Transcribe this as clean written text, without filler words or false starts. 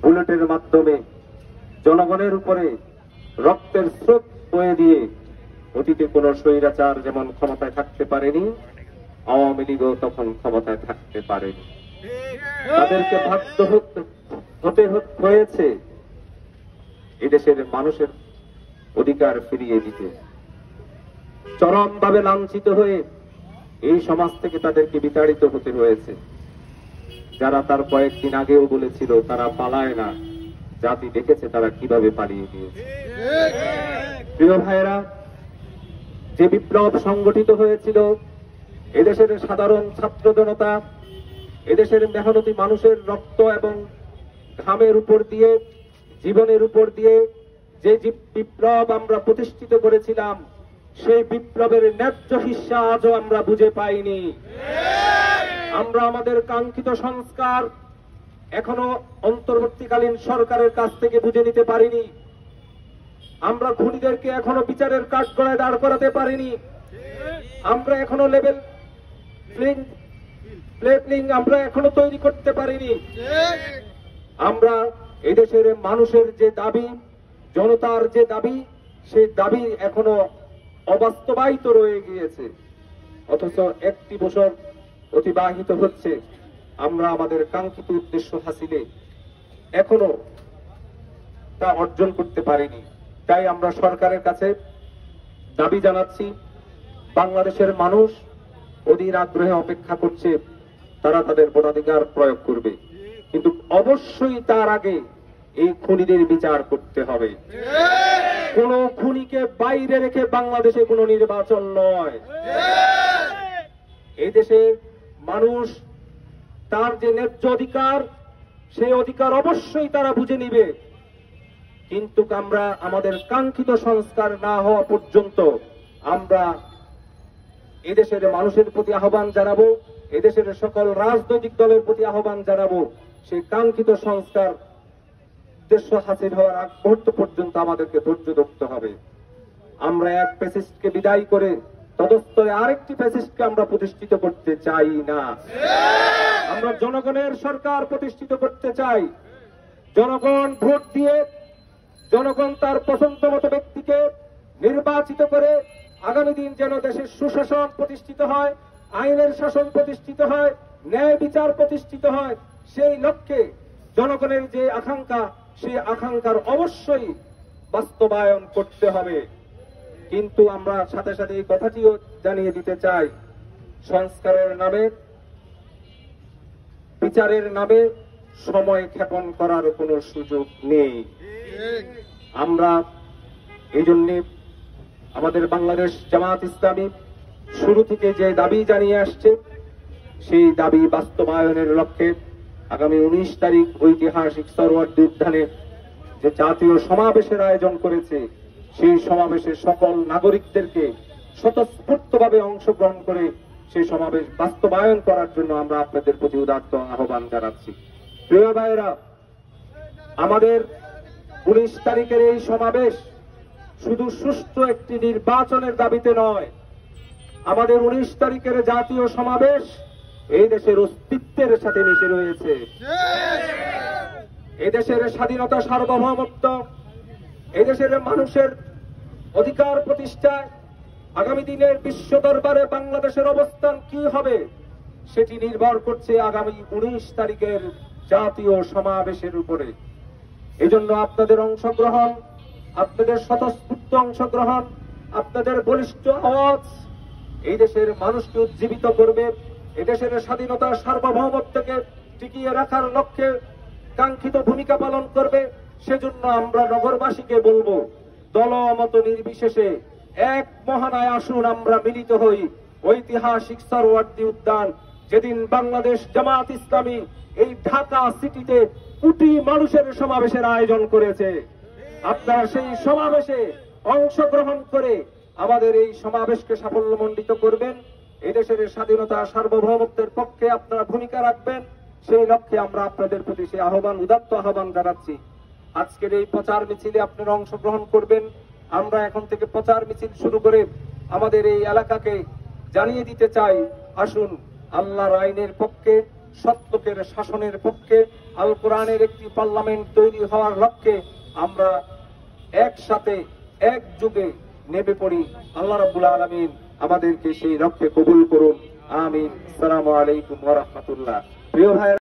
বুলেটের মাধ্যমে জনগণের উপরে রক্তের স্রোত বয়ে দিয়ে অতীতে কোন স্বৈরাচার যেমন ক্ষমতায় থাকতে পারেনি, আওয়ামী লীগও তখন ক্ষমতায় থাকতে পারেনি। তাদেরকে বাধ্য হতে হয়েছে এদেশের মানুষের অধিকার ফিরিয়ে দিতে। চরমভাবে লাঞ্ছিত হয়ে এই সমাজ থেকে তাদেরকে বিতাড়িত হতে হয়েছে। যারা তার কয়েকদিন আগেও বলেছিল তারা পালায় না, জাতি দেখেছে তারা কিভাবে পালিয়ে গিয়েছে। প্রিয় ভাইরা, যে বিপ্লব সংগঠিত হয়েছিল, এদেশের সাধারণ ছাত্র জনতা, এদেশের মেহনতি মানুষের রক্ত এবং ঘামের উপর দিয়ে, জীবনের উপর দিয়ে যে বিপ্লব আমরা প্রতিষ্ঠিত করেছিলাম, সেই বিপ্লবের ন্যায্য হিস্সা আজও আমরা বুঝে পাইনি। আমরা আমাদের কাঙ্ক্ষিত সংস্কার এখনো অন্তর্বর্তীকালীন সরকারের কাছ থেকে বুঝে নিতে পারিনি। আমরা খুনিদেরকে এখনো বিচারের কাঠগড়ায় দাঁড় করাতে পারিনি। আমরা এখনো লেভেল প্লেইং আমরা এখনো তৈরি করতে পারিনি। আমরা এদেশের মানুষের যে দাবি, জনতার যে দাবি, সেই দাবি এখনো অবাস্তবায়িত রয়ে গিয়েছে। অথচ একটি বছর অতিবাহিত হচ্ছে, আমরা আমাদের কাঙ্ক্ষিত উদ্দেশ্য হাসিলে এখনো তা অর্জন করতে পারিনি। তাই আমরা সরকারের কাছে দাবি জানাচ্ছি, বাংলাদেশের মানুষ অধীর আগ্রহে অপেক্ষা করছে, তারা তাদের ভোটাধিকার প্রয়োগ করবে, কিন্তু অবশ্যই তার আগে এই খুনিদের বিচার করতে হবে। কোন খুনিকে বাইরে রেখে বাংলাদেশে কোন নির্বাচন নয়। এই দেশের মানুষ তার যে ন্যায্য অধিকার, সেই অধিকার অবশ্যই তারা বুঝে নিবে, কিন্তু আমরা আমাদের কাঙ্ক্ষিত সংস্কার না হওয়া পর্যন্ত আমরা এদেশের মানুষের প্রতি আহ্বান জানাবো, এদেশের সকল রাজনৈতিক দলের প্রতি আহ্বান জানাবো, সেই কাঙ্ক্ষিত সংস্কার উদ্দেশ্য হাসিল হওয়ার আগ মুহূর্ত পর্যন্ত আমাদেরকে ধৈর্য ধরতে হবে। আমরা এক ফ্যাসিস্টকে বিদায় করে তদস্তরে আরেকটি ফ্যাসিস্টকে আমরা প্রতিষ্ঠিত করতে চাই না। আমরা জনগণের সরকার প্রতিষ্ঠিত করতে চাই। জনগণ ভোট দিয়ে, জনগণ তার পছন্দ মতো ব্যক্তিকে নির্বাচিত করে আগামী দিন যেন দেশের সুশাসন প্রতিষ্ঠিত হয়, আইনের শাসন প্রতিষ্ঠিত হয়, ন্যায় বিচার প্রতিষ্ঠিত হয়, সেই লক্ষ্যে জনগণের যে আকাঙ্ক্ষা, সেই আকাঙ্ক্ষার অবশ্যই বাস্তবায়ন করতে হবে। কিন্তু আমরা সাথে সাথে এই কথাটিও জানিয়ে দিতে চাই, সংস্কারের নামে, বিচারের নামে সময় ক্ষেপণ করার কোনো সুযোগ নেই। আমরা এই জন্য আমাদের বাংলাদেশ জামাত ইসলামী শুরু থেকে যে দাবি জানিয়ে আসছে, সেই দাবি বাস্তবায়নের লক্ষ্যে আগামী 19 তারিখ ঐতিহাসিক সরওয়ার্দী উদ্যানে যে জাতীয় সমাবেশের আয়োজন করেছে, সেই সমাবেশে সকল নাগরিকদেরকে স্বতঃস্ফূর্তভাবে অংশগ্রহণ করে সেই সমাবেশ বাস্তবায়ন করার জন্য আমরা আপনাদের প্রতি উদাত্ত আহ্বান জানাচ্ছি। প্রিয় ভাইয়েরা, আমাদের 19 তারিখের এই সমাবেশ শুধু সুষ্ঠু একটি নির্বাচনের দাবিতে নয়, আমাদের 19 তারিখের জাতীয় সমাবেশ এই দেশের অস্তিত্বের সাথে মিশে রয়েছে। এদেশের স্বাধীনতা, সার্বভৌমত্ব, এদেশের মানুষের অধিকার প্রতিষ্ঠায় আগামী দিনের বিশ্ব দরবারে বাংলাদেশের অবস্থান কি হবে, সেটি নির্ভর করছে আগামী 19 তারিখের জাতীয় সমাবেশের উপরে। এজন্য আপনাদের অংশগ্রহণ, আপনাদের স্বতঃস্ফূর্ত অংশগ্রহণ, আপনাদের বলিষ্ঠ আওয়াজ এই দেশের মানুষকে উজ্জীবিত করবে, এদেশের স্বাধীনতা, সার্বভৌমত্বকে টিকিয়ে রাখার লক্ষ্যে কাঙ্ক্ষিত ভূমিকা পালন করবে। সেজন্য আমরা নগরবাসীকে বলবো, দলমত নির্বিশেষে এক মহানায় আসুন আমরা মিলিত হই ঐতিহাসিক সরওয়ার্দী উদ্যান। যেদিন বাংলাদেশ জামাত ইসলামী এই ঢাকা সিটিতে কোটি মানুষের সমাবেশের আয়োজন করেছে, আপনারা সেই সমাবেশে অংশগ্রহণ করে আমাদের এই সমাবেশকে সাফল্যমণ্ডিত করবেন। এদেশের স্বাধীনতা, সার্বভৌমত্বের পক্ষে আপনারা ভূমিকা রাখবেন, সেই লক্ষ্যে আমরা আপনাদের প্রতি সেই আহ্বান, উদাত্ত আহ্বান জানাচ্ছি। আজকের এই প্রচার মিছিলে আপনারা অংশগ্রহণ করবেন। আমরা এখন থেকে প্রচার মিছিল শুরু করে আমাদের এই এলাকাকে জানিয়ে দিতে চাই, আসুন আল্লাহর আইনের পক্ষে, সত্যকের শাসনের পক্ষে, আল কোরআনের একটি পার্লামেন্ট তৈরি হওয়ার লক্ষ্যে আমরা একসাথে একযোগে নেমে পড়ি। আল্লাহ রাব্বুল আলামিন আমাদেরকে সেই লক্ষ্যে কবুল করুন। আমিন। আসসালামু আলাইকুম ওয়া রাহমাতুল্লাহ। প্রিয় ভাই